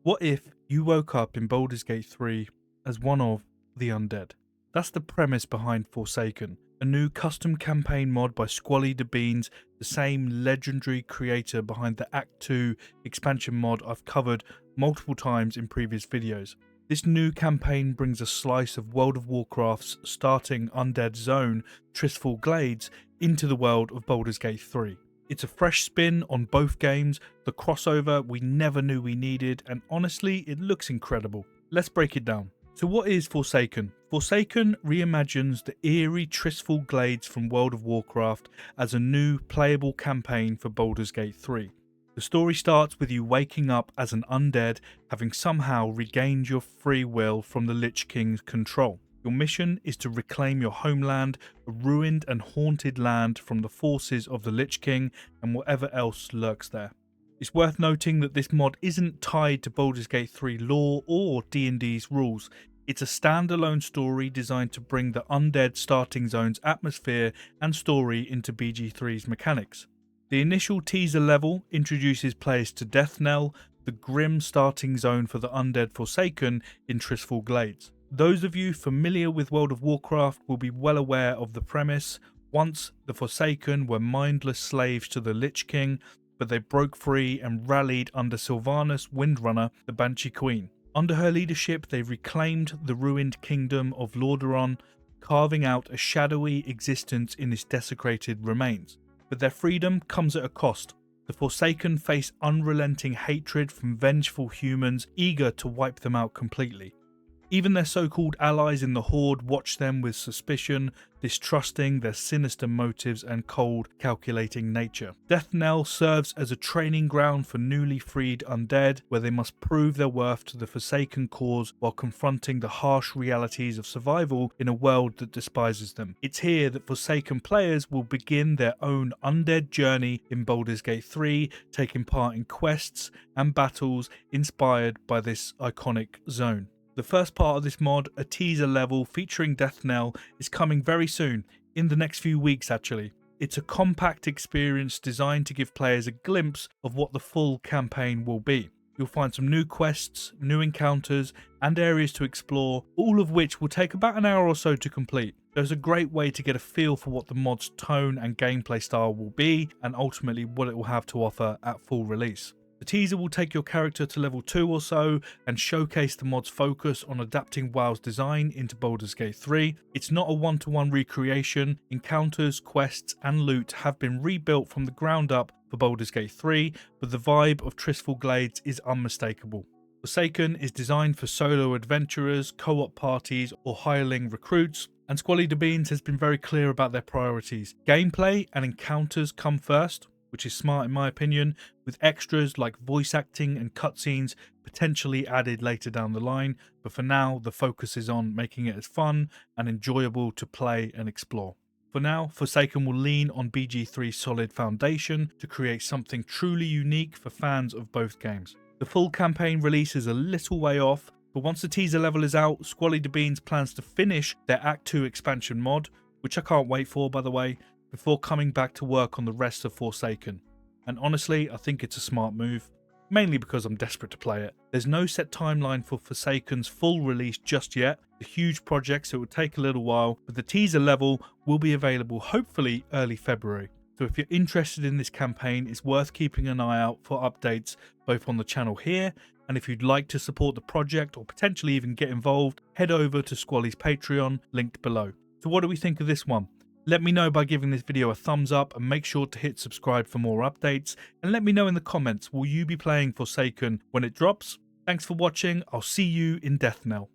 What if you woke up in Baldur's Gate 3 as one of the undead? That's the premise behind Forsaken, a new custom campaign mod by Squally the Beans, the same legendary creator behind the Act 2 expansion mod I've covered multiple times in previous videos. This new campaign brings a slice of World of Warcraft's starting undead zone, Tirisfal Glades, into the world of Baldur's Gate 3. It's a fresh spin on both games, the crossover we never knew we needed, and honestly, it looks incredible. Let's break it down. So what is Forsaken? Forsaken reimagines the eerie Tirisfal Glades from World of Warcraft as a new playable campaign for Baldur's Gate 3. The story starts with you waking up as an undead, having somehow regained your free will from the Lich King's control. Your mission is to reclaim your homeland, a ruined and haunted land from the forces of the Lich King and whatever else lurks there. It's worth noting that this mod isn't tied to Baldur's Gate 3 lore or D&D's rules. It's a standalone story designed to bring the undead starting zone's atmosphere and story into BG3's mechanics. The initial teaser level introduces players to Deathknell, the grim starting zone for the undead Forsaken in Tirisfal Glades. Those of you familiar with World of Warcraft will be well aware of the premise. Once the Forsaken were mindless slaves to the Lich King, but they broke free and rallied under Sylvanas Windrunner, the Banshee Queen. Under her leadership, they reclaimed the ruined kingdom of Lordaeron, carving out a shadowy existence in its desecrated remains. But their freedom comes at a cost. The Forsaken face unrelenting hatred from vengeful humans eager to wipe them out completely. Even their so-called allies in the Horde watch them with suspicion, distrusting their sinister motives and cold, calculating nature. Deathknell serves as a training ground for newly freed undead, where they must prove their worth to the Forsaken cause while confronting the harsh realities of survival in a world that despises them. It's here that Forsaken players will begin their own undead journey in Baldur's Gate 3, taking part in quests and battles inspired by this iconic zone. The first part of this mod, a teaser level featuring Deathknell, is coming very soon, in the next few weeks actually. It's a compact experience designed to give players a glimpse of what the full campaign will be. You'll find some new quests, new encounters, and areas to explore, all of which will take about an hour or so to complete. There's a great way to get a feel for what the mod's tone and gameplay style will be, and ultimately what it will have to offer at full release. The teaser will take your character to level 2 or so and showcase the mod's focus on adapting WoW's design into Baldur's Gate 3. It's not a one-to-one recreation. Encounters, quests and loot have been rebuilt from the ground up for Baldur's Gate 3, but the vibe of Tirisfal Glades is unmistakable. Forsaken is designed for solo adventurers, co-op parties or hireling recruits, and Squally the Beans has been very clear about their priorities. Gameplay and encounters come first, which is smart in my opinion, with extras like voice acting and cutscenes potentially added later down the line, but for now the focus is on making it as fun and enjoyable to play and explore. For now, Forsaken will lean on BG3's solid foundation to create something truly unique for fans of both games. The full campaign release is a little way off, but once the teaser level is out, Squally the Beans plans to finish their Act 2 expansion mod, which I can't wait for by the way, before coming back to work on the rest of Forsaken. And honestly, I think it's a smart move, mainly because I'm desperate to play it. There's no set timeline for Forsaken's full release just yet. It's a huge project, so it will take a little while, but the teaser level will be available hopefully early February. So if you're interested in this campaign, it's worth keeping an eye out for updates both on the channel here, and if you'd like to support the project or potentially even get involved, head over to Squally's Patreon, linked below. So what do we think of this one? Let me know by giving this video a thumbs up and make sure to hit subscribe for more updates, and let me know in the comments, will you be playing Forsaken when it drops? Thanks for watching, I'll see you in Deathknell.